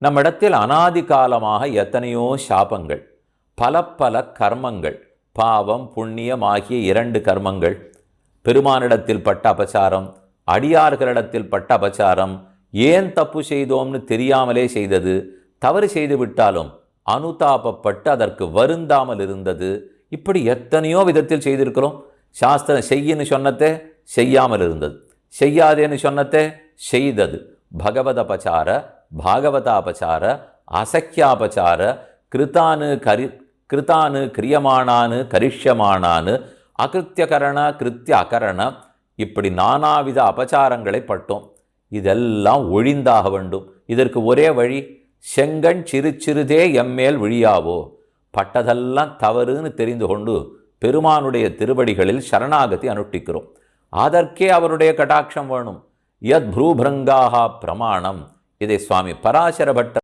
நம்மிடத்தில் அனாதி காலமாக எத்தனையோ சாபங்கள், பல பல கர்மங்கள், பாவம் புண்ணியம் ஆகிய 2 கர்மங்கள், பெருமானிடத்தில் பட்ட அபச்சாரம், அடியார்களிடத்தில் பட்ட அபச்சாரம், ஏன் தப்பு செய்தோம்னு தெரியாமலே செய்தது, தவறு செய்து விட்டாலும் அனுதாபப்பட்டு அதற்கு வருந்தாமல் இருந்தது, இப்படி எத்தனையோ விதத்தில் செய்திருக்கிறோம். சாஸ்திரம் செய்யின்னு சொன்னதே செய்யாமல் இருந்தது, செய்யாதேன்னு சொன்னதே செய்தது. பகவதபச்சார, பாகவதாபச்சார, அசக்கியாபச்சார, கிருத்தானு கிரியமானானு கரிஷ்யமானானு, அகிருத்தியகரண கிருத்திய அகரண, இப்படி நானாவித அபச்சாரங்களை பட்டோம். இதெல்லாம் ஒழிந்தாக வேண்டும். இதற்கு ஒரே வழி, செங்கண் சிறு சிறுதே எம்மேல் விழியாவோ. பட்டதெல்லாம் தவறுன்னு தெரிந்து கொண்டு பெருமானுடைய திருவடிகளில் சரணாகதி அனுஷ்டிக்கிறோம். அதற்கே அவருடைய கடாட்சம் வேணும். யத் ப்ரூபிரங்காக பிரமாணம். இதை சுவாமி பராசர பட்டர்